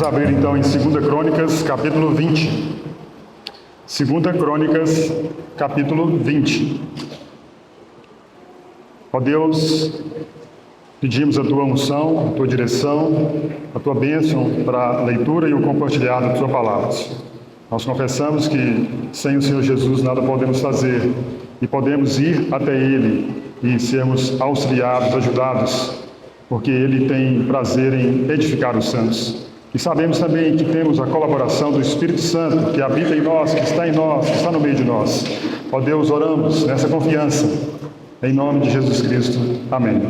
abrir então em 2 Crônicas, capítulo 20. 2 Crônicas, capítulo 20. Ó Deus, pedimos a Tua unção, a Tua direção, a Tua bênção para a leitura e o compartilhar da Tua palavra. Nós confessamos que sem o Senhor Jesus nada podemos fazer e podemos ir até Ele e sermos auxiliados, ajudados, porque Ele tem prazer em edificar os santos. E sabemos também que temos a colaboração do Espírito Santo, que habita em nós, que está no meio de nós. Ó Deus, oramos nessa confiança, em nome de Jesus Cristo. Amém.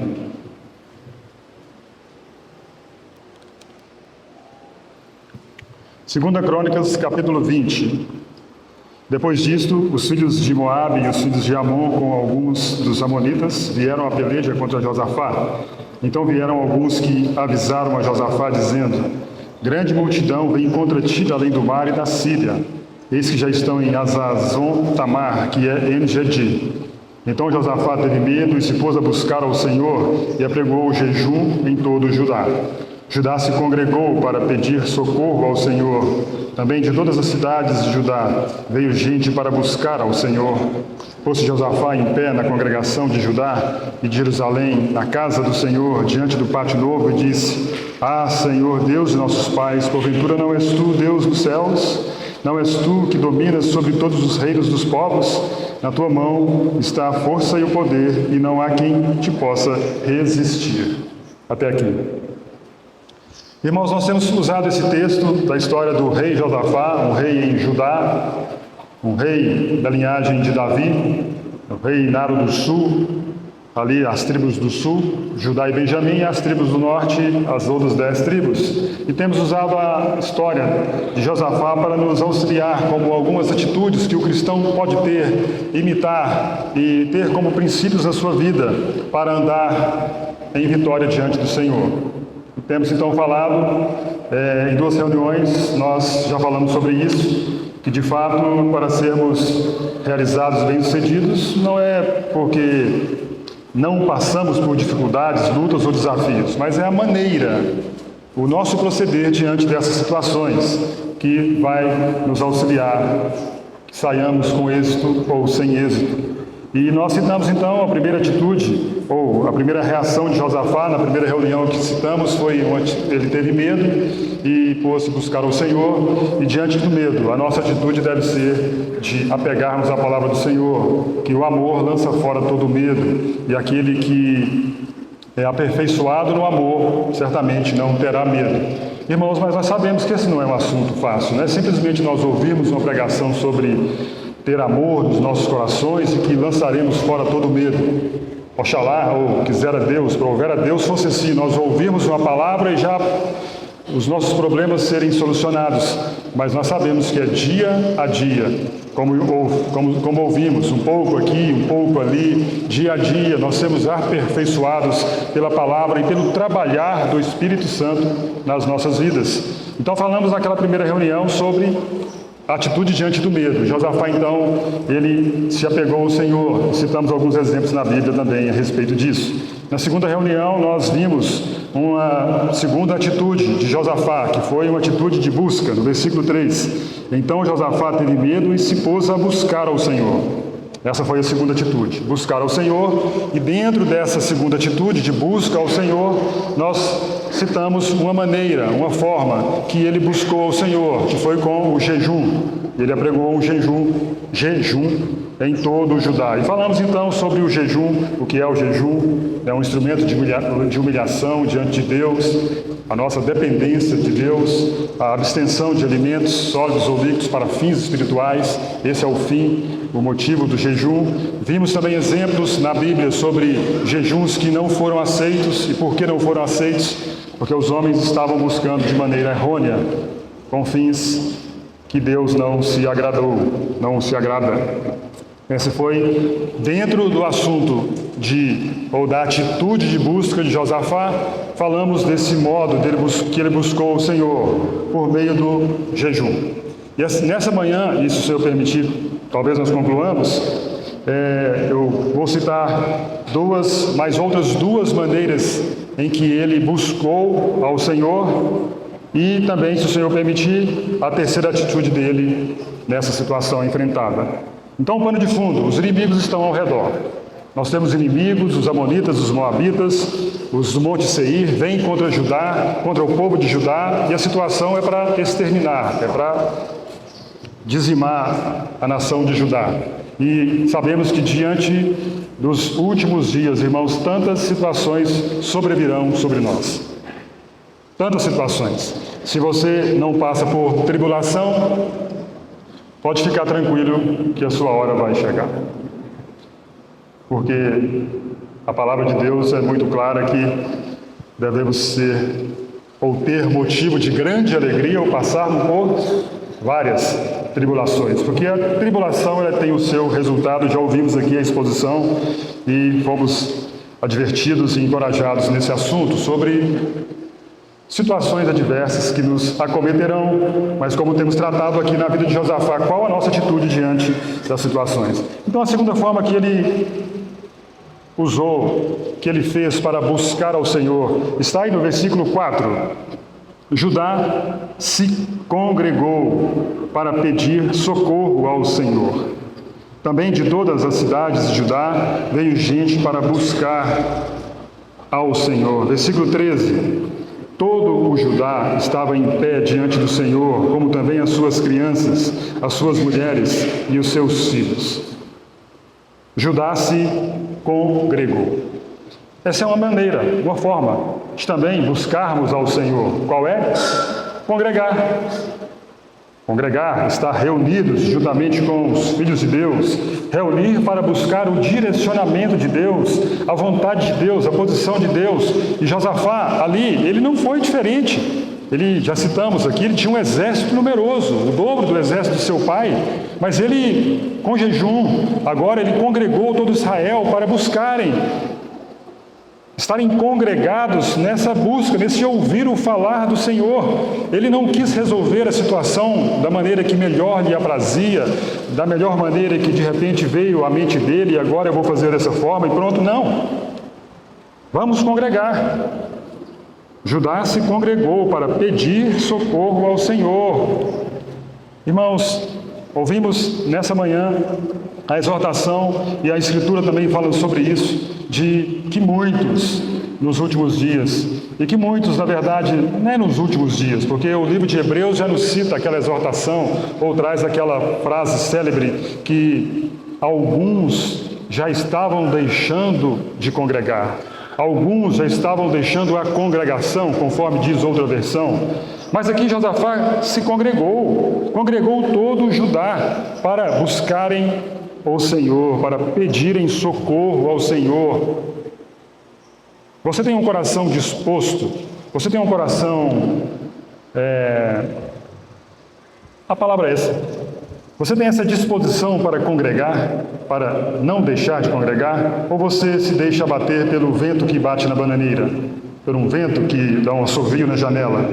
Segunda Crônicas, capítulo 20. Depois disto, os filhos de Moabe e os filhos de Amon, com alguns dos amonitas, vieram a peleja contra Josafá. Então vieram alguns que avisaram a Josafá, dizendo: grande multidão vem contra ti da além do mar e da Síria. Eis que já estão em Hazazon Tamar, que é En-Gedi. Então Josafá teve medo e se pôs a buscar ao Senhor e apregou o jejum em todo o Judá. Judá se congregou para pedir socorro ao Senhor. Também de todas as cidades de Judá veio gente para buscar ao Senhor. Pôs-se Josafá em pé na congregação de Judá e de Jerusalém, na casa do Senhor, diante do pátio novo, e disse: Ah, Senhor, Deus de nossos pais, porventura não és tu, Deus dos céus? Não és tu que dominas sobre todos os reinos dos povos? Na tua mão está a força e o poder, e não há quem te possa resistir. Até aqui. Irmãos, nós temos usado esse texto da história do rei Josafá, um rei em Judá, um rei da linhagem de Davi, o rei Naro do Sul, ali as tribos do sul, Judá e Benjamim, e as tribos do norte, as outras 10 tribos. E temos usado a história de Josafá para nos auxiliar como algumas atitudes que o cristão pode ter, imitar e ter como princípios na sua vida para andar em vitória diante do Senhor. Temos então falado em 2 reuniões, nós já falamos sobre isso, que de fato para sermos realizados bem-sucedidos não é porque não passamos por dificuldades, lutas ou desafios, mas é a maneira, o nosso proceder diante dessas situações que vai nos auxiliar, que saiamos com êxito ou sem êxito. E nós citamos então a primeira atitude, ou a primeira reação de Josafá, na primeira reunião que citamos, foi ele teve medo e pôs-se buscar o Senhor, e diante do medo, a nossa atitude deve ser de apegarmos à palavra do Senhor, que o amor lança fora todo medo, e aquele que é aperfeiçoado no amor, certamente não terá medo. Irmãos, mas nós sabemos que esse não é um assunto fácil, não é simplesmente nós ouvirmos uma pregação sobre ter amor nos nossos corações e que lançaremos fora todo medo. Oxalá, ou quisera Deus, prover a Deus, fosse assim, nós ouvirmos uma palavra e já os nossos problemas serem solucionados. Mas nós sabemos que é dia a dia, como ouvimos, um pouco aqui, um pouco ali, dia a dia, nós sermos aperfeiçoados pela palavra e pelo trabalhar do Espírito Santo nas nossas vidas. Então falamos naquela primeira reunião sobre a atitude diante do medo. Josafá, então, ele se apegou ao Senhor. Citamos alguns exemplos na Bíblia também a respeito disso. Na segunda reunião, nós vimos uma segunda atitude de Josafá, que foi uma atitude de busca, no versículo 3. Então Josafá teve medo e se pôs a buscar ao Senhor. Essa foi a segunda atitude, buscar ao Senhor. E dentro dessa segunda atitude de busca ao Senhor, nós citamos uma maneira, uma forma que ele buscou ao Senhor, que foi com o jejum. Ele apregou um jejum em todo o Judá. E falamos então sobre o jejum, o que é o jejum, é um instrumento de humilhação diante de Deus, a nossa dependência de Deus, a abstenção de alimentos sólidos ou líquidos para fins espirituais. Esse é o fim, o motivo do jejum. Vimos também exemplos na Bíblia sobre jejuns que não foram aceitos. E por que não foram aceitos? Porque os homens estavam buscando de maneira errônea, com fins que Deus não se agradou, não se agrada. Esse foi dentro do assunto ou da atitude de busca de Josafá. Falamos desse modo que ele buscou o Senhor por meio do jejum. E nessa manhã, isso se eu permitir, talvez nós concluamos, eu vou citar outras duas maneiras em que ele buscou ao Senhor e também, se o Senhor permitir, a terceira atitude dele nessa situação enfrentada. Então, pano de fundo, os inimigos estão ao redor. Nós temos inimigos, os amonitas, os moabitas, os do Monte Seir, vêm contra Judá, contra o povo de Judá, e a situação é para exterminar, é para dizimar a nação de Judá. E sabemos que diante dos últimos dias, irmãos, tantas situações sobrevirão sobre nós. Tantas situações. Se você não passa por tribulação, pode ficar tranquilo que a sua hora vai chegar. Porque a palavra de Deus é muito clara que devemos ser ou ter motivo de grande alegria ao passarmos por várias tribulações. Porque a tribulação ela tem o seu resultado, já ouvimos aqui a exposição e fomos advertidos e encorajados nesse assunto sobre situações adversas que nos acometerão, mas como temos tratado aqui na vida de Josafá, qual a nossa atitude diante das situações? Então a segunda forma que ele usou, que ele fez para buscar ao Senhor, está aí no versículo 4. Judá se congregou para pedir socorro ao Senhor. Também de todas as cidades de Judá veio gente para buscar ao Senhor. Versículo 13. Todo o Judá estava em pé diante do Senhor, como também as suas crianças, as suas mulheres e os seus filhos. Judá se congregou. Essa é uma maneira, uma forma de também buscarmos ao Senhor. Qual é? Congregar. Congregar, estar reunidos juntamente com os filhos de Deus, reunir para buscar o direcionamento de Deus, a vontade de Deus, a posição de Deus. E Josafá, ali, ele não foi diferente. Ele, já citamos aqui, ele tinha um exército numeroso, o dobro do exército de seu pai, mas ele, com jejum, agora ele congregou todo Israel para buscarem, estarem congregados nessa busca, nesse ouvir o falar do Senhor. Ele não quis resolver a situação da maneira que melhor lhe aprazia, da melhor maneira que de repente veio à mente dele e agora eu vou fazer dessa forma e pronto, não. Vamos congregar. Judá se congregou para pedir socorro ao Senhor. Irmãos, ouvimos nessa manhã a exortação e a Escritura também fala sobre isso, de que muitos nos últimos dias, e que muitos, na verdade, não é nos últimos dias, porque o livro de Hebreus já nos cita aquela exortação, ou traz aquela frase célebre que alguns já estavam deixando de congregar. Alguns já estavam deixando a congregação, conforme diz outra versão. Mas aqui Josafá se congregou todo o Judá para buscarem o Senhor, para pedirem socorro ao Senhor. Você tem um coração disposto? Você tem um coração... A palavra é essa. Você tem essa disposição para congregar, para não deixar de congregar? Ou você se deixa abater pelo vento que bate na bananeira, por um vento que dá um assovio na janela?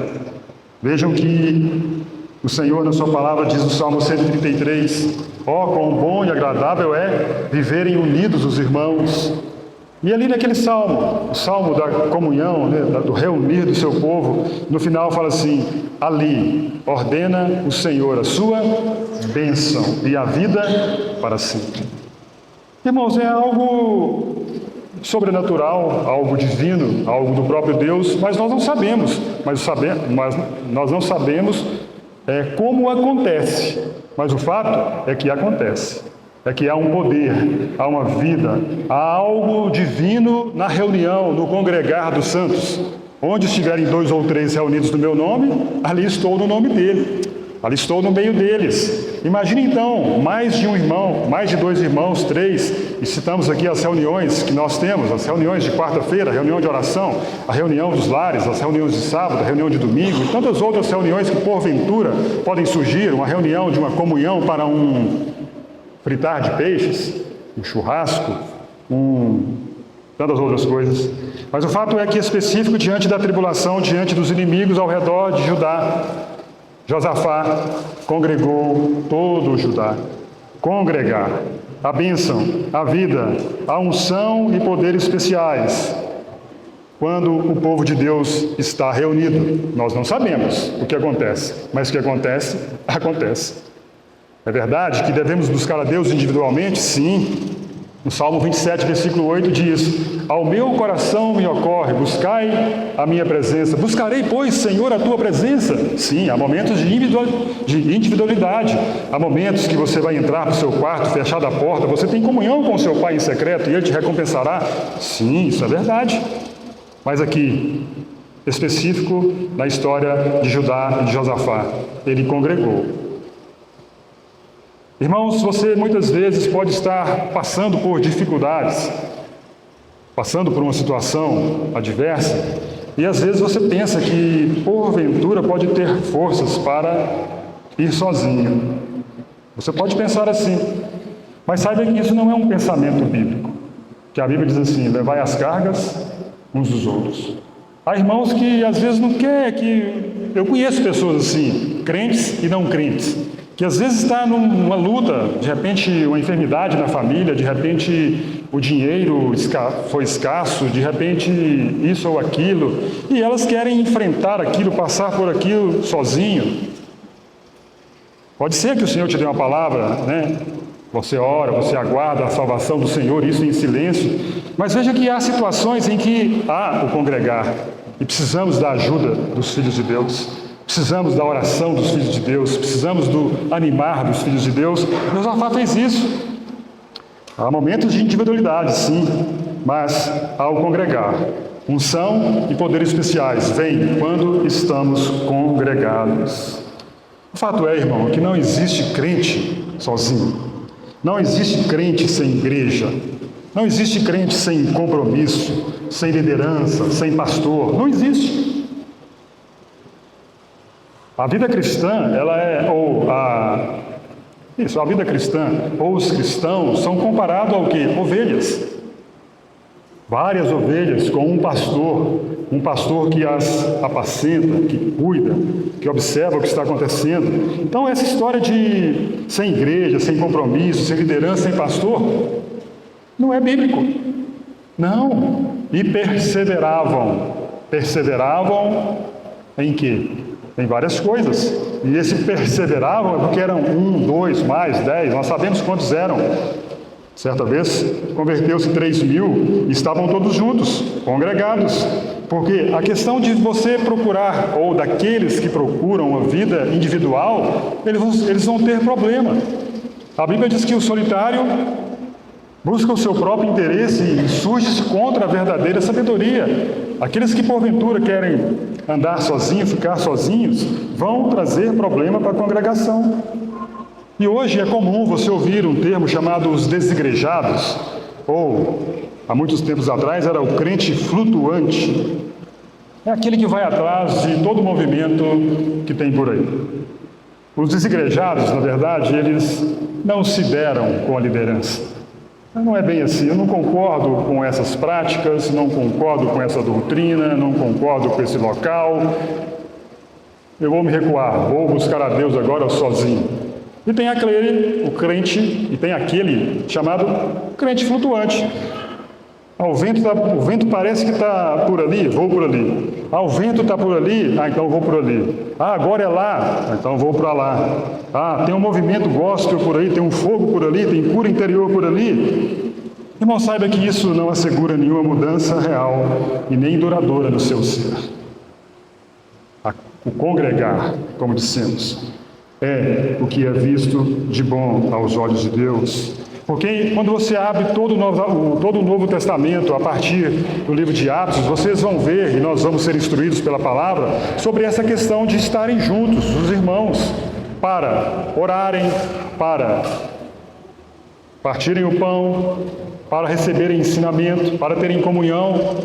Vejam que o Senhor, na sua palavra, diz no Salmo 133, ó, quão bom e agradável é viverem unidos os irmãos. E ali naquele salmo, o salmo da comunhão, né, do reunir do seu povo, no final fala assim, ali ordena o Senhor a sua bênção e a vida para sempre. Irmãos, é algo sobrenatural, algo divino, algo do próprio Deus, mas nós não sabemos, nós não sabemos como acontece, mas o fato é que acontece. É que há um poder, há uma vida, há algo divino na reunião, no congregar dos santos. Onde estiverem 2 ou 3 reunidos no meu nome, ali estou no nome dele, ali estou no meio deles. Imagine então, mais de um irmão, mais de 2 irmãos, 3, e citamos aqui as reuniões que nós temos, as reuniões de quarta-feira, a reunião de oração, a reunião dos lares, as reuniões de sábado, a reunião de domingo, e tantas outras reuniões que porventura podem surgir, uma reunião de uma comunhão para um fritar de peixes, um churrasco, tantas outras coisas. Mas o fato é que, específico, diante da tribulação, diante dos inimigos ao redor de Judá, Josafá congregou todo o Judá. Congregar, a bênção, a vida, a unção e poderes especiais. quando o povo de Deus está reunido? Nós não sabemos o que acontece, mas o que acontece, acontece. É verdade que devemos buscar a Deus individualmente? Sim. No Salmo 27, versículo 8 diz: ao meu coração me ocorre, buscai a minha presença. Buscarei, pois, Senhor, a tua presença. Sim, há momentos de individualidade. Há momentos que você vai entrar para o seu quarto, fechada a porta, você tem comunhão com o seu Pai em secreto e Ele te recompensará. Sim, isso é verdade. Mas aqui, específico na história de Judá e de Josafá, ele congregou. Irmãos, você muitas vezes pode estar passando por dificuldades, passando por uma situação adversa, e às vezes você pensa que, porventura, pode ter forças para ir sozinho. Você pode pensar assim, mas saiba que isso não é um pensamento bíblico, que a Bíblia diz assim: levai as cargas uns dos outros. Há irmãos que às vezes não quer que... Eu conheço pessoas assim, crentes e não crentes, que às vezes está numa luta, de repente uma enfermidade na família, de repente o dinheiro foi escasso, de repente isso ou aquilo, e elas querem enfrentar aquilo, passar por aquilo sozinho. Pode ser que o Senhor te dê uma palavra, né? Você ora, você aguarda a salvação do Senhor, isso em silêncio, mas veja que há situações em que há o congregar, e precisamos da ajuda dos filhos de Deus. Precisamos da oração dos filhos de Deus, precisamos do animar dos filhos de Deus. Josafá fez isso. Há momentos de individualidade, sim, mas ao congregar, unção e poderes especiais vêm quando estamos congregados. O fato é, irmão, que não existe crente sozinho. Não existe crente sem igreja. Não existe crente sem compromisso, sem liderança, sem pastor. Não existe. A vida cristã, a vida cristã, ou os cristãos, são comparados ao quê? Ovelhas. Várias ovelhas com um pastor que as apacenta, que cuida, que observa o que está acontecendo. Então, essa história de sem igreja, sem compromisso, sem liderança, sem pastor, não é bíblico. Não. E perseveravam. Perseveravam em quê? Em várias coisas. E esse perseveravam é porque eram 1, 2, mais 10, nós sabemos quantos eram. Certa vez, converteu-se 3.000 e estavam todos juntos, congregados. Porque a questão de você procurar, ou daqueles que procuram uma vida individual, eles vão ter problema. A Bíblia diz que o solitário busca o seu próprio interesse e surge contra a verdadeira sabedoria. Aqueles que porventura querem andar sozinhos, ficar sozinhos, vão trazer problema para a congregação. E hoje é comum você ouvir um termo chamado os desigrejados, ou, há muitos tempos atrás, era o crente flutuante. É aquele que vai atrás de todo o movimento que tem por aí. Os desigrejados, na verdade, eles não se deram com a liderança. Não é bem assim, eu não concordo com essas práticas, não concordo com essa doutrina, não concordo com esse local. Eu vou me recuar, vou buscar a Deus agora sozinho. E tem aquele, o crente, e tem aquele chamado crente flutuante. O vento parece que está por ali, vou por ali. O vento está por ali, então vou por ali. Agora é lá, então vou para lá. Tem um movimento gospel por aí, tem um fogo por ali, tem cura interior por ali. Irmão, saiba que isso não assegura nenhuma mudança real e nem duradoura no seu ser. O congregar, como dissemos, é o que é visto de bom aos olhos de Deus. Porque quando você abre todo o Novo Testamento, a partir do livro de Atos, vocês vão ver, e nós vamos ser instruídos pela palavra, sobre essa questão de estarem juntos, os irmãos, para orarem, para partirem o pão, para receberem ensinamento, para terem comunhão,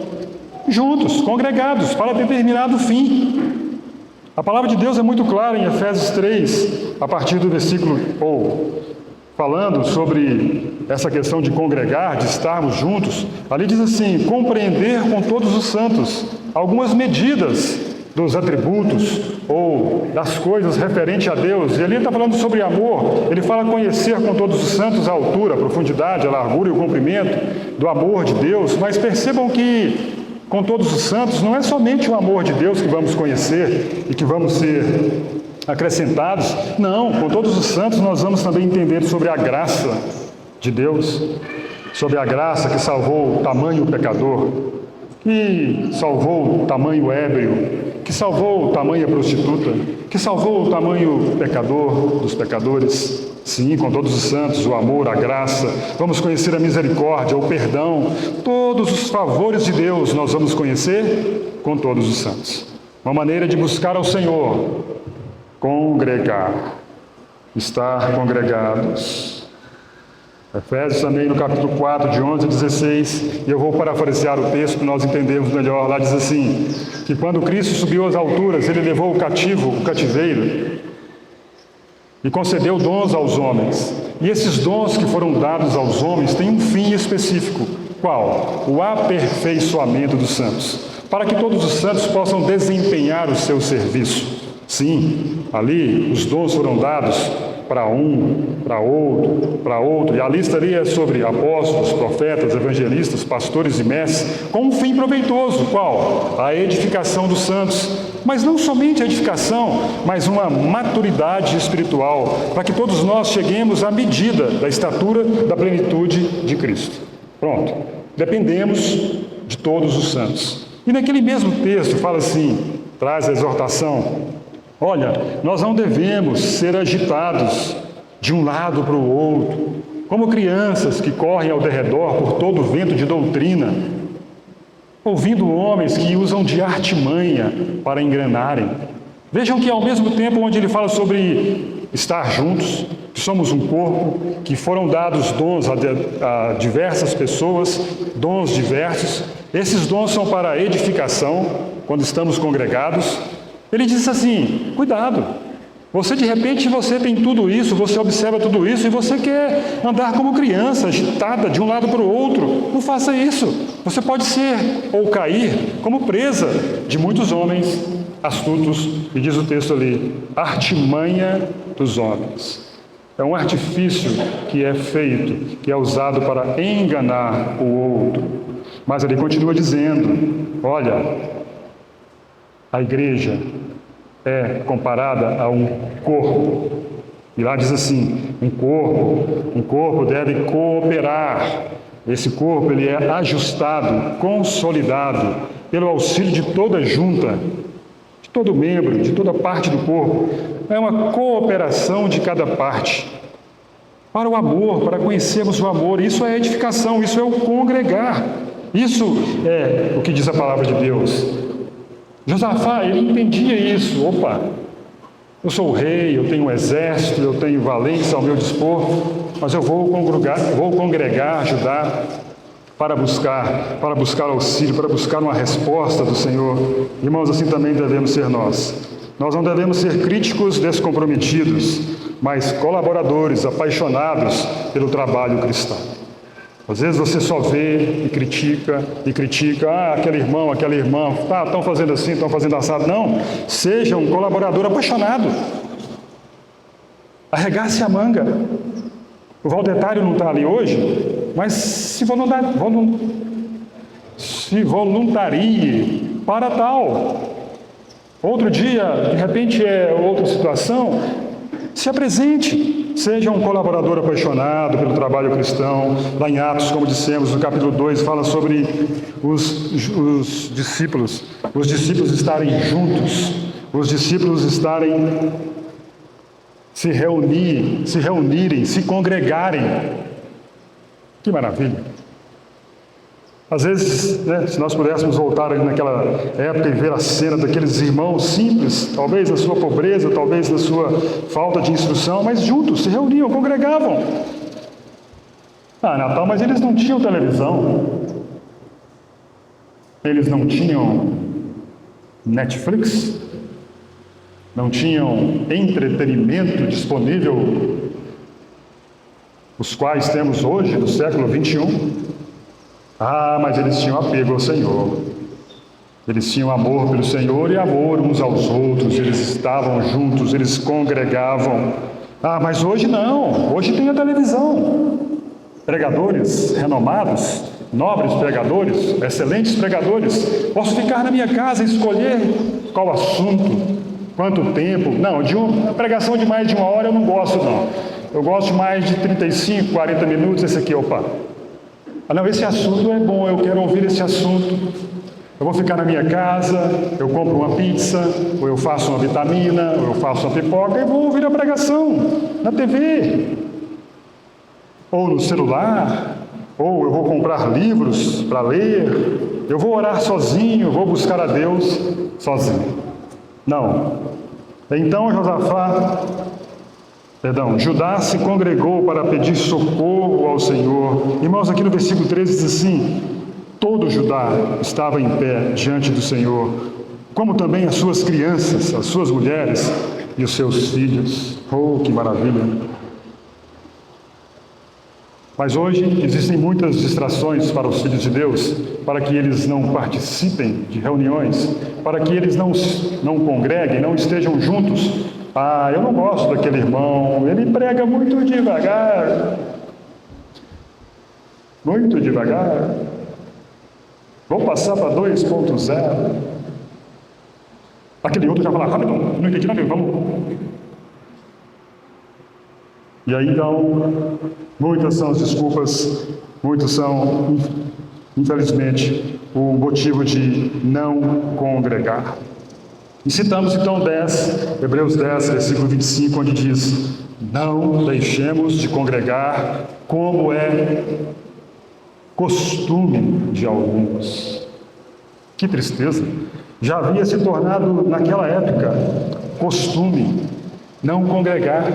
juntos, congregados, para determinado fim. A palavra de Deus é muito clara em Efésios 3, a partir do versículo, falando sobre essa questão de congregar, de estarmos juntos, ali diz assim: compreender com todos os santos algumas medidas dos atributos ou das coisas referentes a Deus. E ali ele está falando sobre amor, ele fala conhecer com todos os santos a altura, a profundidade, a largura e o comprimento do amor de Deus. Mas percebam que com todos os santos, não é somente o amor de Deus que vamos conhecer e que vamos ser acrescentados. Não, com todos os santos nós vamos também entender sobre a graça de Deus, sobre a graça que salvou o tamanho pecador, que salvou o tamanho ébrio, que salvou o tamanho prostituta, que salvou o tamanho pecador dos pecadores. Sim, com todos os santos, o amor, a graça, vamos conhecer a misericórdia, o perdão, todos os favores de Deus nós vamos conhecer com todos os santos. Uma maneira de buscar ao Senhor, congregar, estar congregados. Efésios também no capítulo 4, de 11 a 16, e eu vou parafrasear o texto para nós entendermos melhor. Lá diz assim, que quando Cristo subiu às alturas, Ele levou o cativeiro, e concedeu dons aos homens. E esses dons que foram dados aos homens têm um fim específico. Qual? O aperfeiçoamento dos santos, para que todos os santos possam desempenhar o seu serviço. Sim, ali os dons foram dados para um, para outro, e a lista ali é sobre apóstolos, profetas, evangelistas, pastores e mestres, com um fim proveitoso. Qual? A edificação dos santos. Mas não somente a edificação, mas uma maturidade espiritual, para que todos nós cheguemos à medida da estatura da plenitude de Cristo. Pronto. Dependemos de todos os santos. E naquele mesmo texto fala assim, traz a exortação, olha, nós não devemos ser agitados de um lado para o outro, como crianças que correm ao derredor por todo o vento de doutrina, ouvindo homens que usam de artimanha para engranarem. Vejam que ao mesmo tempo onde ele fala sobre estar juntos, que somos um corpo, que foram dados dons a diversas pessoas, dons diversos, esses dons são para edificação, quando estamos congregados. Ele diz assim, cuidado, você de repente você tem tudo isso, você observa tudo isso e você quer andar como criança, agitada de um lado para o outro. Não faça isso. Você pode ser ou cair como presa de muitos homens astutos, e diz o texto ali, artimanha dos homens. É um artifício que é feito, que é usado para enganar o outro. Mas ele continua dizendo, olha, a igreja é comparada a um corpo. E lá diz assim, um corpo deve cooperar. Esse corpo ele é ajustado, consolidado, pelo auxílio de toda junta, de todo membro, de toda parte do corpo. É uma cooperação de cada parte. Para o amor, para conhecermos o amor. Isso é edificação, isso é o congregar. Isso é o que diz a palavra de Deus. Josafá, ele entendia isso. Opa, eu sou o rei, eu tenho um exército, eu tenho valência ao meu dispor, mas eu vou congregar, ajudar para buscar auxílio, para buscar uma resposta do Senhor. Irmãos, assim também devemos ser nós. Nós não devemos ser críticos descomprometidos, mas colaboradores, apaixonados pelo trabalho cristão. Às vezes você só vê e critica, aquele irmão, aquela irmã, estão fazendo assim, estão fazendo assado. Não, seja um colaborador apaixonado. Arregace a manga. O Valdetário não está ali hoje, mas se voluntarie para tal. Outro dia, de repente é outra situação, se apresente. Seja um colaborador apaixonado pelo trabalho cristão. Lá em Atos, como dissemos, no capítulo 2, fala sobre os discípulos estarem juntos, os discípulos estarem se reunirem, se congregarem. Que maravilha! Às vezes, se nós pudéssemos voltar ali naquela época e ver a cena daqueles irmãos simples, talvez na sua pobreza, talvez na sua falta de instrução, mas juntos, se reuniam, congregavam. Natal, mas eles não tinham televisão. Eles não tinham Netflix. Não tinham entretenimento disponível, os quais temos hoje, no século 21. Mas eles tinham apego ao Senhor. Eles tinham amor pelo Senhor e amor uns aos outros. Eles estavam juntos, eles congregavam. Mas hoje não. Hoje tem a televisão. Pregadores renomados nobres pregadores, excelentes pregadores. Posso ficar na minha casa e escolher qual assunto, quanto tempo. Não, de uma pregação de mais de 1 hora eu não gosto, não. Eu gosto mais de 35, 40 minutos. Esse aqui, opa. Ah, não, esse assunto é bom, eu quero ouvir esse assunto. Eu vou ficar na minha casa, eu compro uma pizza, ou eu faço uma vitamina, ou eu faço uma pipoca e vou ouvir a pregação na TV, ou no celular, ou eu vou comprar livros para ler, eu vou orar sozinho, eu vou buscar a Deus sozinho. Não. Então Judá se congregou para pedir socorro ao Senhor. Irmãos, aqui no versículo 13 diz assim: todo Judá estava em pé diante do Senhor, como também as suas crianças, as suas mulheres e os seus filhos. Oh, que maravilha! Mas hoje existem muitas distrações para os filhos de Deus, para que eles não participem de reuniões, para que eles não congreguem, não estejam juntos. Ah, eu não gosto daquele irmão, ele prega muito devagar. Muito devagar. Vou passar para 2.0. Aquele outro já fala rápido, não entendi nada, vamos. E aí então, muitas são as desculpas, muitos são, infelizmente, o motivo de não congregar. E citamos então Hebreus 10, versículo 25, onde diz: não deixemos de congregar como é costume de alguns. Que tristeza! Já havia se tornado naquela época costume não congregar.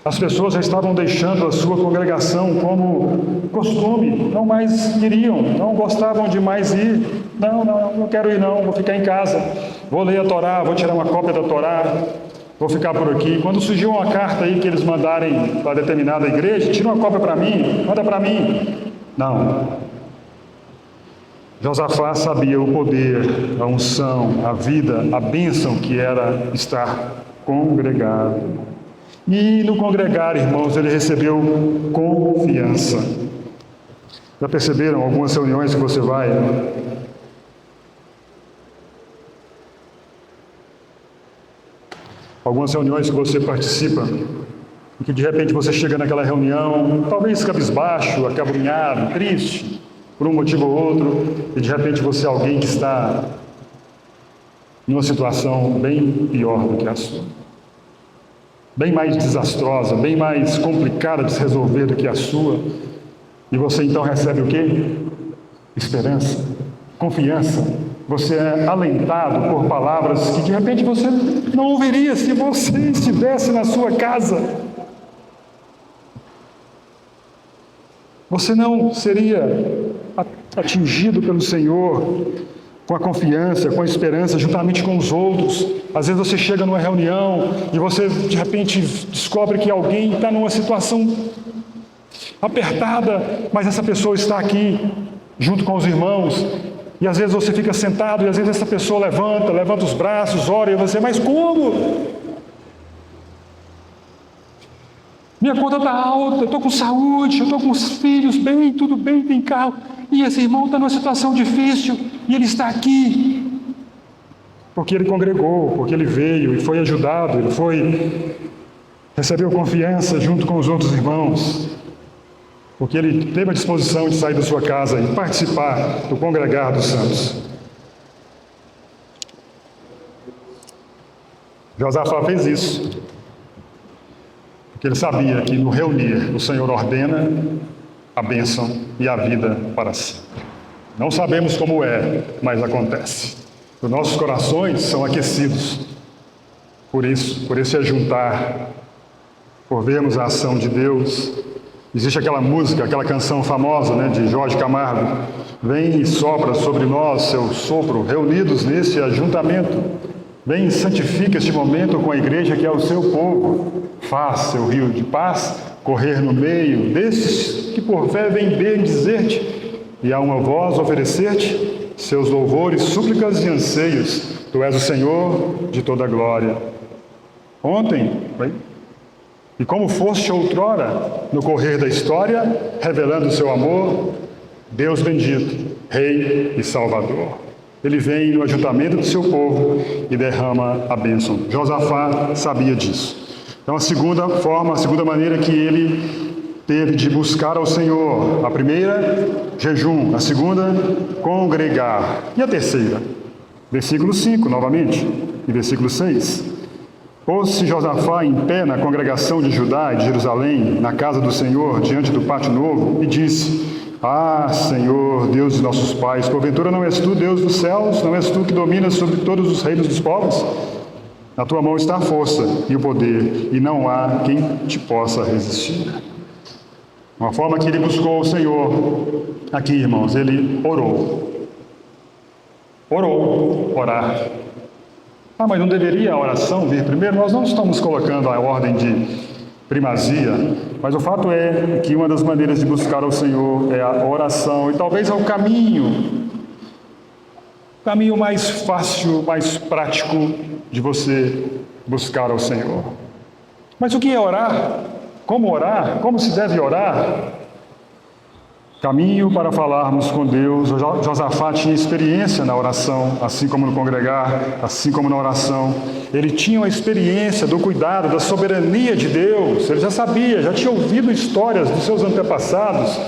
As pessoas já estavam deixando a sua congregação como costume, não mais iriam, não gostavam de mais ir. Não quero ir não, vou ficar em casa, vou ler a Torá, vou tirar uma cópia da Torá, vou ficar por aqui. Quando surgiu uma carta aí que eles mandarem para determinada igreja, tira uma cópia para mim, manda para mim. Não. Josafá sabia o poder, a unção, a vida, a bênção que era estar congregado. E no congregar, irmãos, ele recebeu confiança. Já perceberam algumas reuniões que você vai, né? Algumas reuniões que você participa, e que de repente você chega naquela reunião, talvez cabisbaixo, acabrunhado, triste, por um motivo ou outro, e de repente você é alguém que está em uma situação bem pior do que a sua. Bem mais desastrosa, bem mais complicada de se resolver do que a sua. E você então recebe o quê? Esperança, confiança. Você é alentado por palavras que de repente você não ouviria se você estivesse na sua casa. Você não seria atingido pelo Senhor com a confiança, com a esperança, juntamente com os outros. Às vezes você chega numa reunião e você de repente descobre que alguém está numa situação apertada, mas essa pessoa está aqui junto com os irmãos. E às vezes você fica sentado e às vezes essa pessoa levanta os braços, ora, e você, mas como? Minha conta está alta, eu estou com saúde, eu estou com os filhos bem, tudo bem, tem carro. E esse irmão está numa situação difícil e ele está aqui. Porque ele congregou, porque ele veio e foi ajudado, recebeu confiança junto com os outros irmãos. Porque ele teve a disposição de sair da sua casa e participar do congregar dos santos. Josafá fez isso. Porque ele sabia que no reunir o Senhor ordena a bênção e a vida para si. Não sabemos como é, mas acontece. Os nossos corações são aquecidos por isso, por esse ajuntar, por vermos a ação de Deus. Existe aquela música, aquela canção famosa, né, de Jorge Camargo: vem e sopra sobre nós seu sopro, reunidos nesse ajuntamento. Vem e santifica este momento com a igreja que é o seu povo. Faz seu rio de paz correr no meio desses que por fé vem bendizer-te e a uma voz oferecer-te seus louvores, súplicas e anseios. Tu és o Senhor de toda a glória. Ontem, e como foste outrora, no correr da história, revelando o seu amor, Deus bendito, Rei e Salvador. Ele vem no ajuntamento do seu povo e derrama a bênção. Josafá sabia disso. Então, a segunda maneira que ele teve de buscar ao Senhor: a primeira, jejum; a segunda, congregar; e a terceira, versículo 5, novamente, e versículo 6. Pôs-se Josafá em pé na congregação de Judá e de Jerusalém, na casa do Senhor, diante do pátio novo, e disse: Ah, Senhor, Deus de nossos pais, porventura não és tu, Deus dos céus? Não és tu que dominas sobre todos os reinos dos povos? Na tua mão está a força e o poder, e não há quem te possa resistir. Uma forma que ele buscou o Senhor, aqui, irmãos, ele orou. Orar. Ah, mas não deveria a oração vir primeiro? Nós não estamos colocando a ordem de primazia, mas o fato é que uma das maneiras de buscar ao Senhor é a oração, e talvez é o caminho mais fácil, mais prático de você buscar ao Senhor. Mas o que é orar? Como se deve orar? Caminho para falarmos com Deus. Josafá tinha experiência na oração, assim como no congregar, assim como na oração. Ele tinha uma experiência do cuidado, da soberania de Deus. Ele já sabia, já tinha ouvido histórias dos seus antepassados,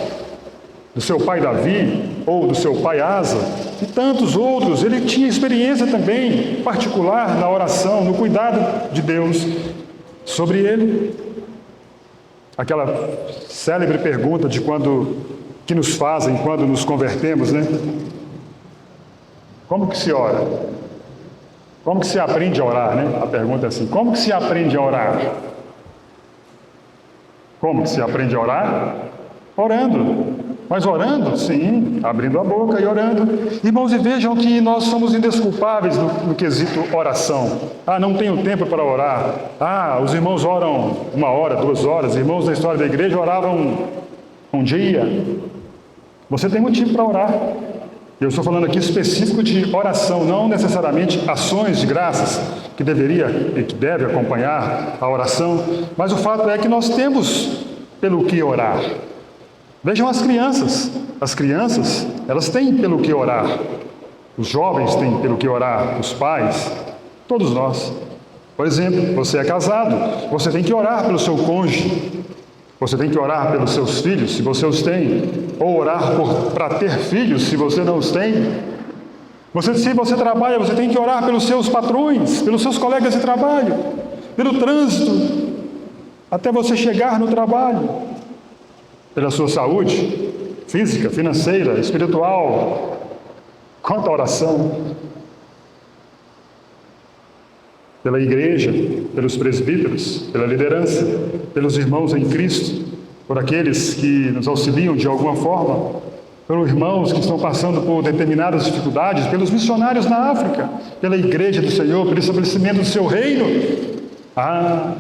do seu pai Davi, ou do seu pai Asa, e tantos outros. Ele tinha experiência também particular na oração, no cuidado de Deus sobre ele. Aquela célebre pergunta que nos fazem quando nos convertemos, né? Como que se ora? Como que se aprende a orar, né? A pergunta é assim: como que se aprende a orar? Como que se aprende a orar? Orando. Mas orando, sim, abrindo a boca e orando. Irmãos, e vejam que nós somos indesculpáveis no quesito oração. Ah, não tenho tempo para orar. Ah, os irmãos oram 1 hora, 2 horas. Irmãos da história da igreja oravam um dia. Você tem motivo para orar. Eu estou falando aqui específico de oração, não necessariamente ações de graças que deveria e que deve acompanhar a oração, mas o fato é que nós temos pelo que orar. Vejam as crianças, elas têm pelo que orar. Os jovens têm pelo que orar, os pais, todos nós. Por exemplo, você é casado, você tem que orar pelo seu cônjuge. Você tem que orar pelos seus filhos, se você os tem, ou orar para ter filhos, se você não os tem. Se você trabalha, você tem que orar pelos seus patrões, pelos seus colegas de trabalho, pelo trânsito, até você chegar no trabalho, pela sua saúde física, financeira, espiritual. Quanta oração! Pela igreja, pelos presbíteros, pela liderança, pelos irmãos em Cristo, por aqueles que nos auxiliam de alguma forma, pelos irmãos que estão passando por determinadas dificuldades, pelos missionários na África, pela igreja do Senhor, pelo estabelecimento do seu reino. Ah,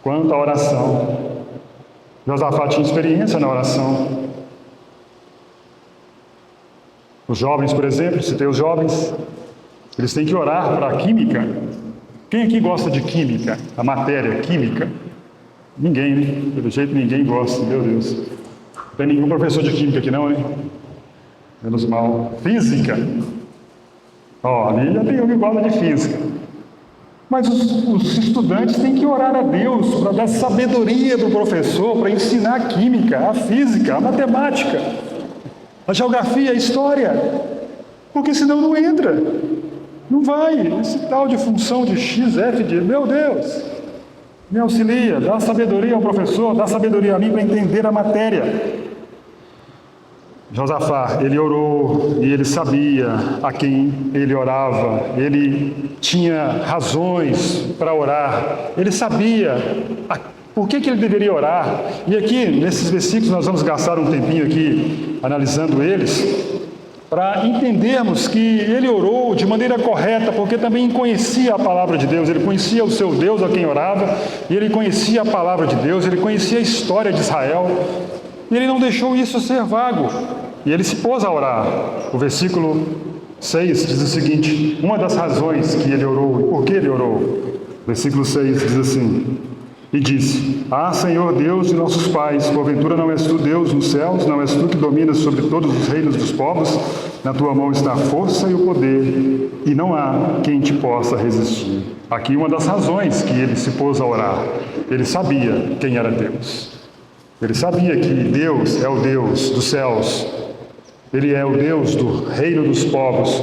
quanta oração! Josafá tinha experiência na oração. Os jovens, por exemplo, citei os jovens, eles têm que orar para a química. Quem aqui gosta de química? A matéria química? Ninguém, né? Pelo jeito ninguém gosta, meu Deus. Não tem nenhum professor de química aqui não, né? Menos mal. Física? Ali já tem um que gosta de física. Mas os estudantes têm que orar a Deus para dar sabedoria para o professor, para ensinar a química, a física, a matemática, a geografia, a história. Porque senão não entra. Não vai. Esse tal de função de x, f, de... Meu Deus! Me auxilia, dá sabedoria ao professor, dá sabedoria a mim para entender a matéria. Josafá, ele orou e ele sabia a quem ele orava. Ele tinha razões para orar. Ele sabia por que ele deveria orar. E aqui, nesses versículos, nós vamos gastar um tempinho aqui analisando eles, para entendermos que ele orou de maneira correta, porque também conhecia a palavra de Deus, ele conhecia o seu Deus a quem orava, e ele conhecia a palavra de Deus, ele conhecia a história de Israel, e ele não deixou isso ser vago, e ele se pôs a orar. O versículo 6 diz o seguinte: uma das razões que ele orou, e por que ele orou, versículo 6 diz assim: E disse: Ah, Senhor Deus de nossos pais, porventura não és tu Deus nos céus, não és tu que dominas sobre todos os reinos dos povos? Na tua mão está a força e o poder, e não há quem te possa resistir. Aqui uma das razões que ele se pôs a orar. Ele sabia quem era Deus. Ele sabia que Deus é o Deus dos céus. Ele é o Deus do reino dos povos.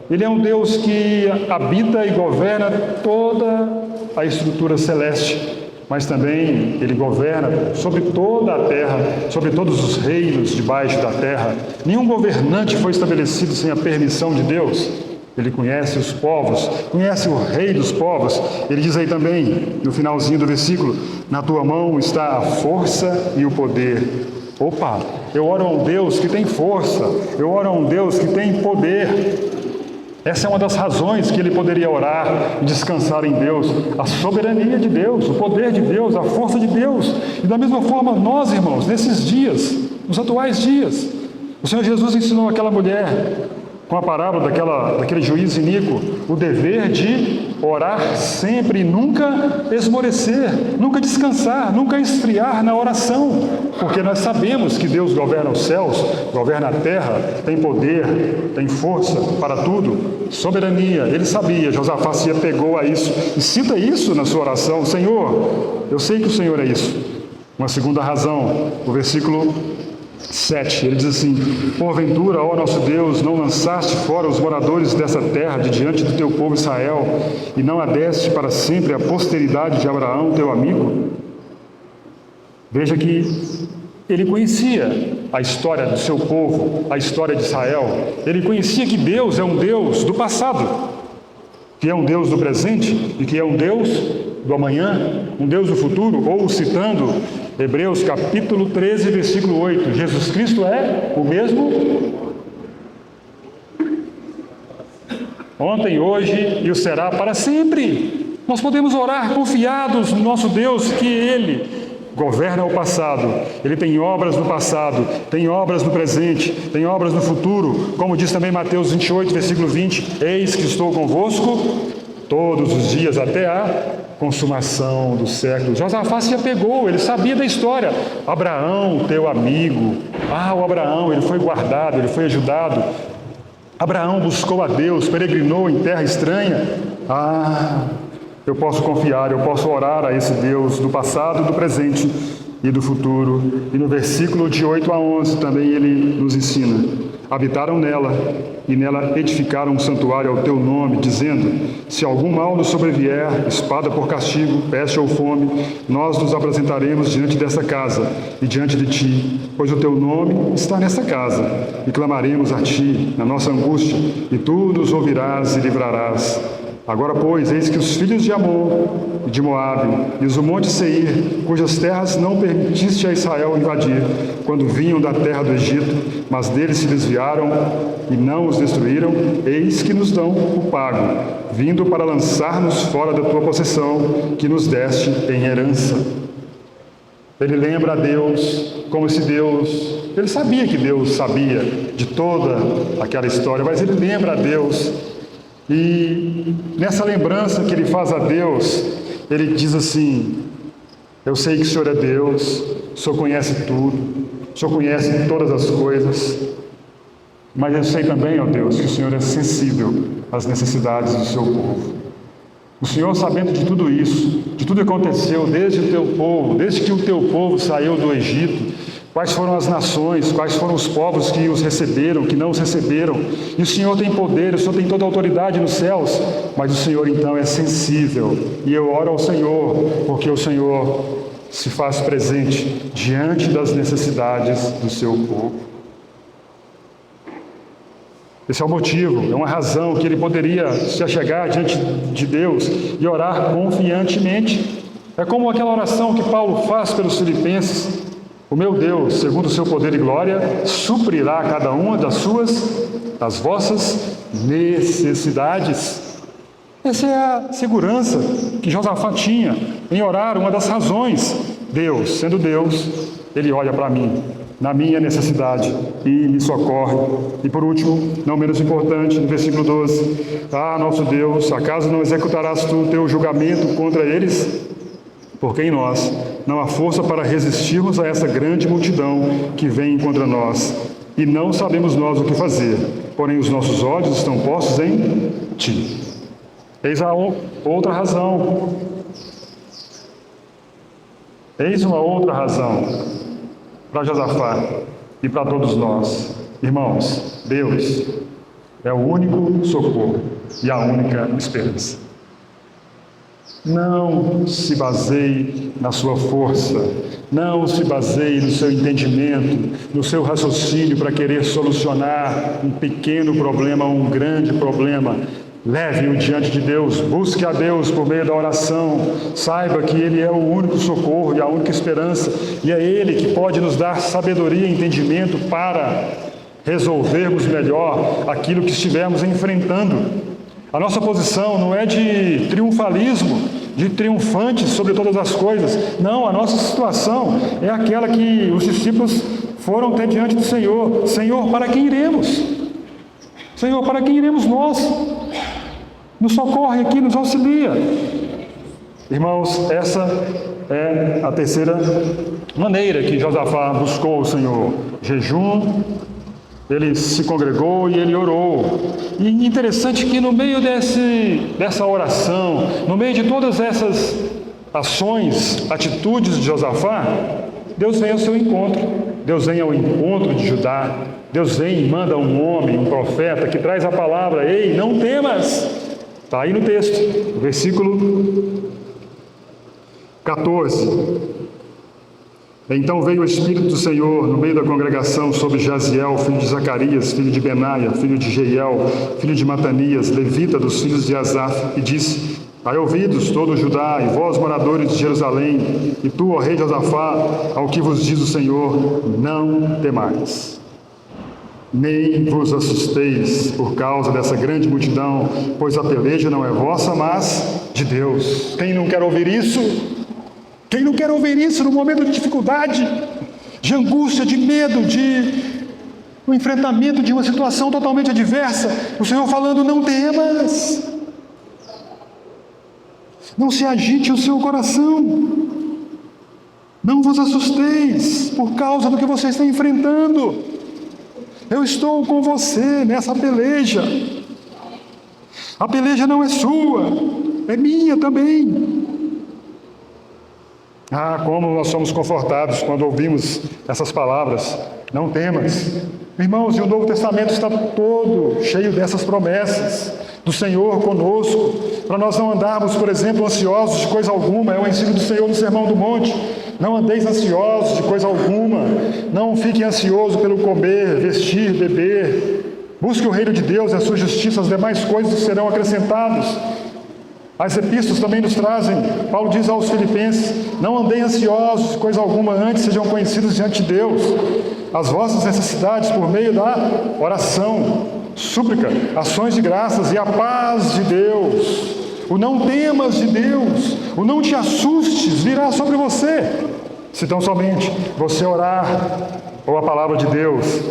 Ele é um Deus que habita e governa toda a estrutura celeste, mas também Ele governa sobre toda a terra, sobre todos os reinos debaixo da terra. Nenhum governante foi estabelecido sem a permissão de Deus. Ele conhece os povos, conhece o rei dos povos. Ele diz aí também, no finalzinho do versículo: na tua mão está a força e o poder. Opa, eu oro a um Deus que tem força, eu oro a um Deus que tem poder. Essa é uma das razões que ele poderia orar e descansar em Deus, a soberania de Deus, o poder de Deus, a força de Deus. E da mesma forma nós, irmãos, nesses dias, nos atuais dias, o Senhor Jesus ensinou aquela mulher, com a parábola daquele juiz iníquo, o dever de orar sempre e nunca esmorecer, nunca descansar, nunca esfriar na oração, porque nós sabemos que Deus governa os céus, governa a terra, tem poder, tem força para tudo, soberania. Ele sabia, Josafá se apegou a isso e cita isso na sua oração: Senhor, eu sei que o Senhor é isso. Uma segunda razão, o versículo 7, ele diz assim: porventura, ó nosso Deus, não lançaste fora os moradores dessa terra de diante do teu povo Israel, e não a deste para sempre a posteridade de Abraão, teu amigo? Veja que ele conhecia a história do seu povo, a história de Israel. Ele conhecia que Deus é um Deus do passado, que é um Deus do presente e que é um Deus do amanhã, um Deus do futuro. Ou citando Hebreus capítulo 13, versículo 8, Jesus Cristo é o mesmo ontem, hoje e o será para sempre. Nós podemos orar confiados no nosso Deus, que Ele governa o passado, Ele tem obras no passado, tem obras no presente, tem obras no futuro, como diz também Mateus 28, versículo 20, eis que estou convosco todos os dias até a consumação do século. Josafá se apegou, ele sabia da história. Abraão, teu amigo, o Abraão, ele foi guardado, ele foi ajudado. Abraão buscou a Deus, peregrinou em terra estranha. Eu posso confiar, eu posso orar a esse Deus do passado, do presente e do futuro. E no versículo de 8 a 11 também ele nos ensina: habitaram nela e nela edificaram um santuário ao teu nome, dizendo: se algum mal nos sobrevier, espada por castigo, peste ou fome, nós nos apresentaremos diante dessa casa e diante de ti, pois o teu nome está nessa casa, e clamaremos a ti na nossa angústia, e tu nos ouvirás e livrarás. Agora, pois, eis que os filhos de Amon e de Moabe e os do monte Seir, cujas terras não permitiste a Israel invadir, quando vinham da terra do Egito, mas deles se desviaram e não os destruíram, eis que nos dão o pago, vindo para lançar-nos fora da tua possessão, que nos deste em herança. Ele lembra a Deus como se Deus... Ele sabia que Deus sabia de toda aquela história, mas ele lembra a Deus. E nessa lembrança que ele faz a Deus, ele diz assim: eu sei que o Senhor é Deus, o Senhor conhece tudo, o Senhor conhece todas as coisas, mas eu sei também, ó Deus, que o Senhor é sensível às necessidades do seu povo. O Senhor, sabendo de tudo isso, de tudo que aconteceu desde o teu povo, desde que o teu povo saiu do Egito, quais foram as nações, quais foram os povos que os receberam, que não os receberam. E o Senhor tem poder, o Senhor tem toda a autoridade nos céus, mas o Senhor então é sensível. E eu oro ao Senhor, porque o Senhor se faz presente diante das necessidades do seu povo. Esse é o motivo, é uma razão que ele poderia se achegar diante de Deus e orar confiantemente. É como aquela oração que Paulo faz pelos filipenses: o meu Deus, segundo o seu poder e glória, suprirá cada uma das vossas necessidades. Essa é a segurança que Josafá tinha em orar, uma das razões. Deus, sendo Deus, Ele olha para mim, na minha necessidade, e me socorre. E por último, não menos importante, no versículo 12: nosso Deus, acaso não executarás tu o teu julgamento contra eles? porque em nós não há força para resistirmos a essa grande multidão que vem contra nós, e não sabemos nós o que fazer, porém os nossos olhos estão postos em Ti. Eis a outra razão. Eis uma outra razão para Josafá e para todos nós. Irmãos, Deus é o único socorro e a única esperança. Não se baseie na sua força, não se baseie no seu entendimento, no seu raciocínio para querer solucionar um pequeno problema ou um grande problema. Leve-o diante de Deus, busque a Deus por meio da oração, saiba que Ele é o único socorro e a única esperança, e é Ele que pode nos dar sabedoria e entendimento para resolvermos melhor aquilo que estivermos enfrentando. A nossa posição não é de triunfalismo, de triunfantes sobre todas as coisas. Não, a nossa situação é aquela que os discípulos foram até diante do Senhor. Senhor, para quem iremos? Senhor, para quem iremos nós? Nos socorre aqui, nos auxilia. Irmãos, essa é a terceira maneira que Josafá buscou o Senhor. Jejum, ele se congregou e ele orou. E interessante que no meio dessa oração, no meio de todas essas ações, atitudes de Josafá, Deus vem ao seu encontro. Deus vem ao encontro de Judá. Deus vem e manda um homem, um profeta, que traz a palavra: ei, não temas. Está aí no texto, versículo 14. Então veio o Espírito do Senhor no meio da congregação sobre Jaziel, filho de Zacarias, filho de Benaia, filho de Jeiel, filho de Matanias, levita dos filhos de Asaf, e disse: Dai ouvidos, todo Judá, e vós, moradores de Jerusalém, e tu, ó rei Josafá, ao que vos diz o Senhor: não temais, nem vos assusteis por causa dessa grande multidão, pois a peleja não é vossa, mas de Deus. Quem não quer ouvir isso? Quem não quer ouvir isso no momento de dificuldade, de angústia, de medo, de um enfrentamento de uma situação totalmente adversa? O Senhor falando: não temas, não se agite o seu coração, não vos assusteis por causa do que você está enfrentando. Eu estou com você nessa peleja. A peleja não é sua, é minha também. Ah, como nós somos confortados quando ouvimos essas palavras: não temas. Irmãos, e o Novo Testamento está todo cheio dessas promessas do Senhor conosco, para nós não andarmos, por exemplo, ansiosos de coisa alguma. É o ensino do Senhor no Sermão do Monte: não andeis ansiosos de coisa alguma, não fiquem ansiosos pelo comer, vestir, beber. Busque o reino de Deus e a sua justiça, as demais coisas serão acrescentadas. As epístolas também nos trazem, Paulo diz aos Filipenses: não andem ansiosos de coisa alguma, antes sejam conhecidos diante de Deus as vossas necessidades por meio da oração, súplica, ações de graças, e a paz de Deus, o não temas de Deus, o não te assustes, virá sobre você, se tão somente você orar, ou a palavra de Deus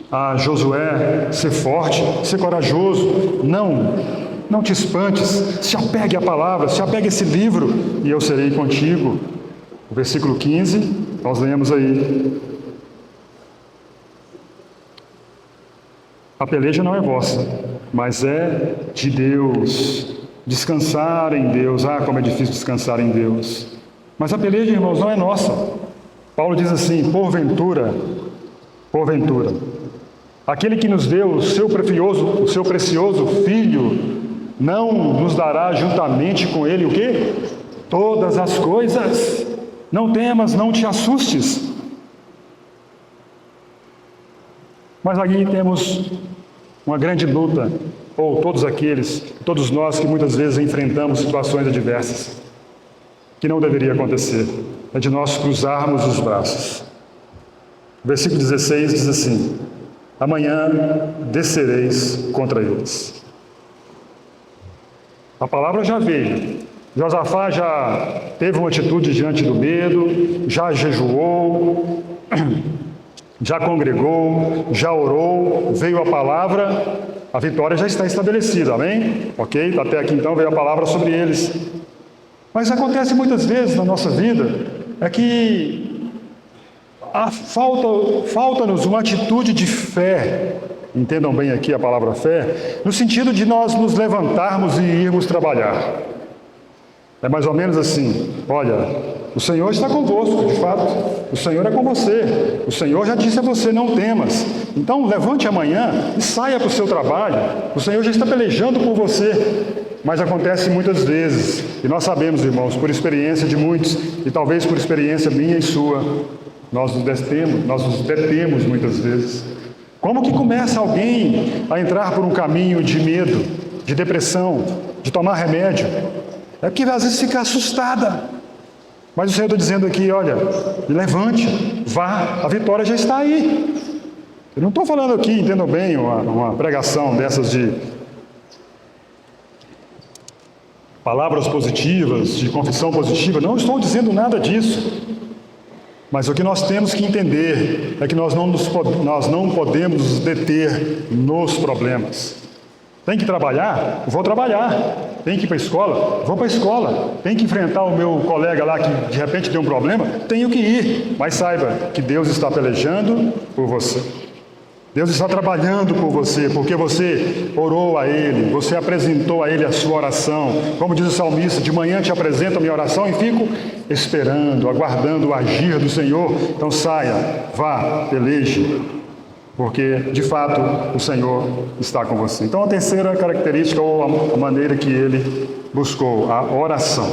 a Josué: ser forte, ser corajoso, não te espantes, se apegue à palavra, se apegue a esse livro, e eu serei contigo. O versículo 15, nós lemos aí: a peleja não é vossa, mas é de Deus. Descansar em Deus. Ah, como é difícil descansar em Deus. Mas a peleja, irmãos, não é nossa. Paulo diz assim: porventura, aquele que nos deu o seu precioso Filho, não nos dará juntamente com Ele o quê? Todas as coisas. Não temas, não te assustes. Mas aqui temos uma grande luta, ou todos nós que muitas vezes enfrentamos situações adversas, que não deveria acontecer, é de nós cruzarmos os braços. O versículo 16 diz assim: amanhã descereis contra eles. A palavra já veio. Josafá já teve uma atitude diante do medo, já jejuou, já congregou, já orou, veio a palavra, a vitória já está estabelecida, amém? Ok? Até aqui então veio a palavra sobre eles. Mas acontece muitas vezes na nossa vida é que falta-nos uma atitude de fé, entendam bem aqui a palavra fé, no sentido de nós nos levantarmos e irmos trabalhar. É mais ou menos assim: olha, o Senhor está convosco, de fato, o Senhor é com você, o Senhor já disse a você: não temas. Então levante amanhã e saia para o seu trabalho, o Senhor já está pelejando por você. Mas acontece muitas vezes, e nós sabemos, irmãos, por experiência de muitos, e talvez por experiência minha e sua, nós nos detemos muitas vezes. Como que começa alguém a entrar por um caminho de medo, de depressão, de tomar remédio? É porque às vezes fica assustada. Mas o Senhor está dizendo aqui: olha, levante, vá, a vitória já está aí. Eu não estou falando aqui, entendam bem, uma pregação dessas de palavras positivas, de confissão positiva. Não estou dizendo nada disso. Mas o que nós temos que entender é que nós não podemos nos deter nos problemas. Tem que trabalhar? Vou trabalhar. Tem que ir para a escola? Vou para a escola. Tem que enfrentar o meu colega lá que de repente deu um problema? Tenho que ir. Mas saiba que Deus está pelejando por você. Deus está trabalhando por você, porque você orou a Ele, você apresentou a Ele a sua oração. Como diz o salmista: de manhã te apresento a minha oração e fico esperando, aguardando o agir do Senhor. Então saia, vá, peleje, porque de fato o Senhor está com você. Então a terceira característica, ou a maneira que ele buscou, a oração.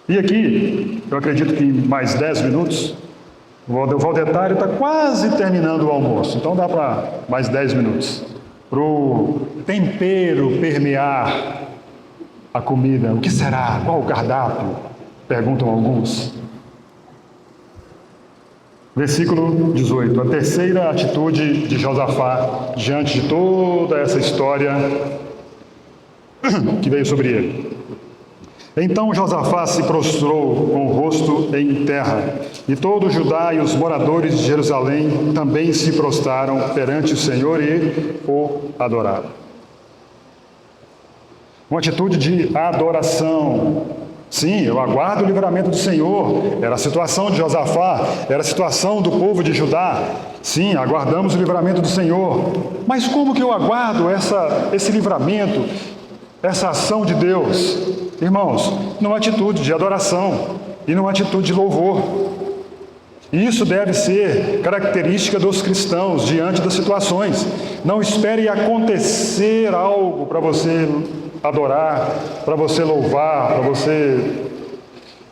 E aqui, eu acredito que em mais 10 minutos, o Valdetário está quase terminando o almoço, então dá para mais 10 minutos. Para o tempero permear a comida, o que será? Qual o cardápio? Perguntam alguns. Versículo 18, a terceira atitude de Josafá diante de toda essa história que veio sobre ele. Então Josafá se prostrou com o rosto em terra, e todo Judá e os moradores de Jerusalém também se prostraram perante o Senhor e o adoraram. Uma atitude de adoração. Sim, eu aguardo o livramento do Senhor. Era a situação de Josafá, era a situação do povo de Judá. Sim, aguardamos o livramento do Senhor. Mas como que eu aguardo esse livramento, essa ação de Deus? Irmãos, numa atitude de adoração e numa atitude de louvor. E isso deve ser característica dos cristãos diante das situações. Não espere acontecer algo para você adorar, para você louvar, para você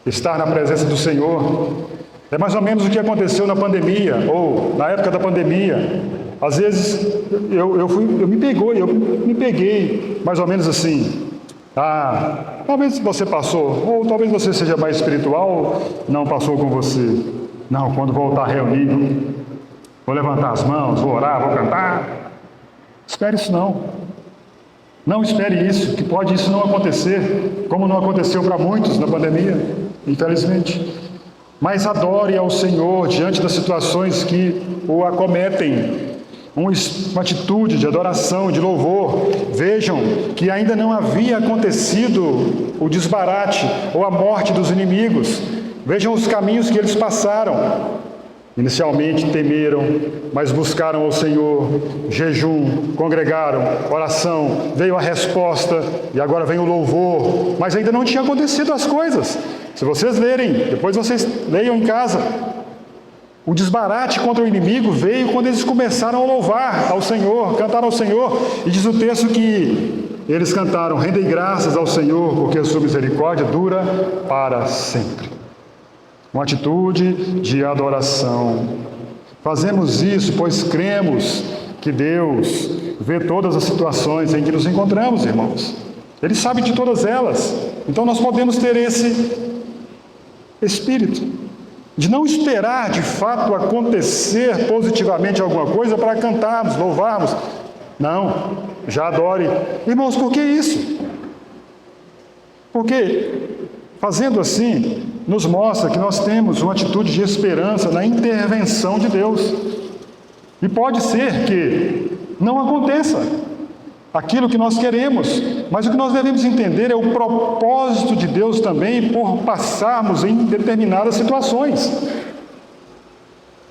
estar na presença do Senhor. É mais ou menos o que aconteceu na pandemia, ou na época da pandemia. Às vezes eu me peguei mais ou menos assim. Talvez você passou, ou talvez você seja mais espiritual, não passou com você. Não, quando voltar reunido, vou levantar as mãos, vou orar, vou cantar. Espere isso não. Não espere isso, que pode isso não acontecer, como não aconteceu para muitos na pandemia, infelizmente. Mas adore ao Senhor diante das situações que o acometem. Uma atitude de adoração, de louvor. Vejam que ainda não havia acontecido o desbarate ou a morte dos inimigos. Vejam os caminhos que eles passaram. Inicialmente temeram, mas buscaram ao Senhor, jejum, congregaram, oração, veio a resposta e agora vem o louvor. Mas ainda não tinha acontecido as coisas. Se vocês lerem, depois vocês leiam em casa, o desbarate contra o inimigo veio quando eles começaram a louvar ao Senhor, cantar ao Senhor. E diz o texto que eles cantaram: rendei graças ao Senhor, porque a sua misericórdia dura para sempre. Uma atitude de adoração. Fazemos isso pois cremos que Deus vê todas as situações em que nos encontramos, irmãos. Ele sabe de todas elas. Então nós podemos ter esse espírito de não esperar de fato acontecer positivamente alguma coisa para cantarmos, louvarmos. Não, já adore. Irmãos, por que isso? Porque fazendo assim, nos mostra que nós temos uma atitude de esperança na intervenção de Deus. E pode ser que não aconteça. aquilo que nós queremos, mas o que nós devemos entender é o propósito de Deus também por passarmos em determinadas situações.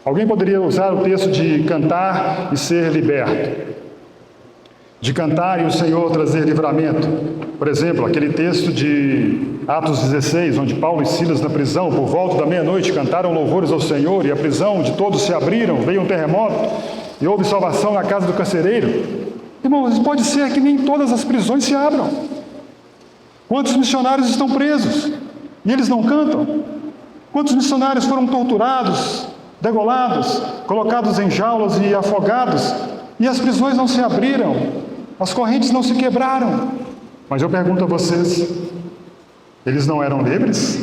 Alguém poderia usar o texto de cantar e ser liberto, de cantar e o Senhor trazer livramento. Por exemplo, aquele texto de Atos 16, onde Paulo e Silas na prisão, por volta da meia-noite, cantaram louvores ao Senhor e a prisão de todos se abriram, veio um terremoto e houve salvação na casa do carcereiro. Irmãos, pode ser que nem todas as prisões se abram. Quantos missionários estão presos e eles não cantam? Quantos missionários foram torturados, degolados, colocados em jaulas e afogados, e as prisões não se abriram, as correntes não se quebraram? Mas eu pergunto a vocês, eles não eram livres?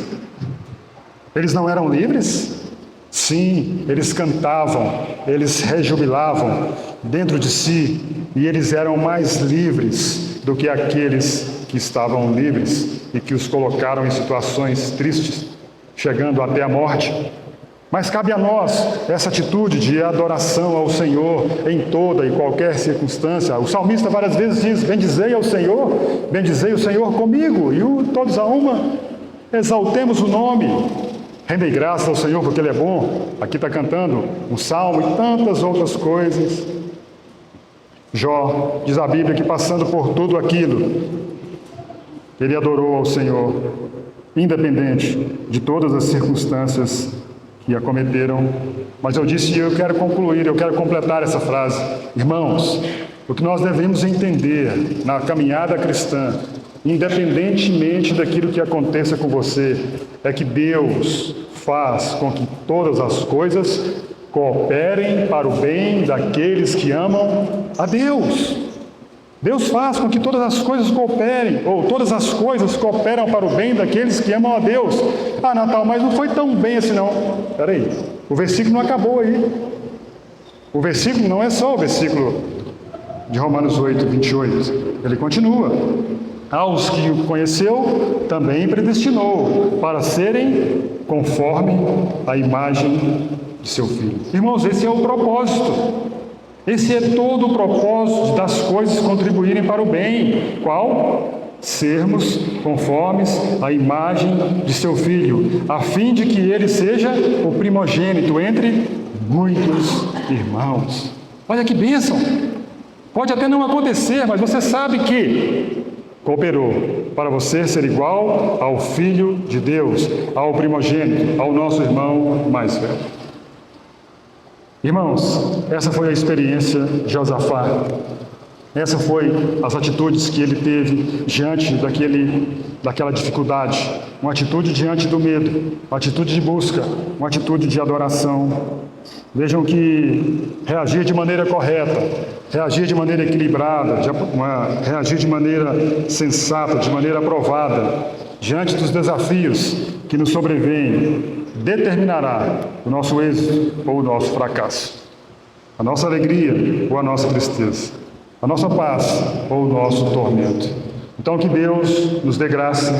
Eles não eram livres? Sim, eles cantavam, eles rejubilavam dentro de si, e eles eram mais livres do que aqueles que estavam livres e que os colocaram em situações tristes, chegando até a morte. Mas cabe a nós essa atitude de adoração ao Senhor em toda e qualquer circunstância. O salmista várias vezes diz: bendizei ao Senhor, bendizei o Senhor comigo, e todos a uma exaltemos o nome. Rendei graças ao Senhor porque Ele é bom. Aqui está cantando um salmo e tantas outras coisas. Jó, diz a Bíblia, que passando por tudo aquilo, ele adorou ao Senhor, independente de todas as circunstâncias que acometeram. Mas eu disse, e eu quero concluir, eu quero completar essa frase. Irmãos, o que nós devemos entender na caminhada cristã, independentemente daquilo que aconteça com você, é que Deus faz com que todas as coisas cooperem para o bem daqueles que amam a Deus. Deus faz com que todas as coisas cooperem, ou todas as coisas cooperam para o bem daqueles que amam a Deus. Ah, Natal, mas não foi tão bem assim não. Espera aí, o versículo não acabou aí. O versículo não é só o versículo de Romanos 8, 28. Ele continua. Aos que o conheceu, também predestinou para serem conforme a imagem de seu Filho. Irmãos, esse é o propósito. Esse é todo o propósito das coisas contribuírem para o bem. Qual? Sermos conformes à imagem de seu Filho, a fim de que ele seja o primogênito entre muitos irmãos. Olha que bênção! Pode até não acontecer, mas você sabe que cooperou para você ser igual ao Filho de Deus, ao primogênito, ao nosso irmão mais velho. Irmãos, essa foi a experiência de Josafá. Essa foi as atitudes que ele teve diante daquela dificuldade. Uma atitude diante do medo, uma atitude de busca, uma atitude de adoração. Vejam que reagir de maneira correta, reagir de maneira equilibrada, reagir de maneira sensata, de maneira aprovada, diante dos desafios que nos sobrevêm, determinará o nosso êxito ou o nosso fracasso, a nossa alegria ou a nossa tristeza, a nossa paz ou o nosso tormento. Então que Deus nos dê graça,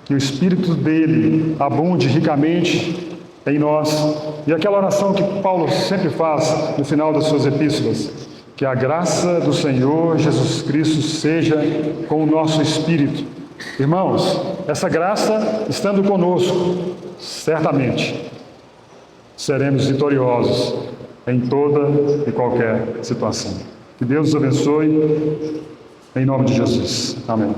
que o Espírito dele abunde ricamente em nós, e aquela oração que Paulo sempre faz no final das suas epístolas, que a graça do Senhor Jesus Cristo seja com o nosso espírito. Irmãos, essa graça estando conosco, certamente seremos vitoriosos em toda e qualquer situação. Que Deus os abençoe, em nome de Jesus. Amém.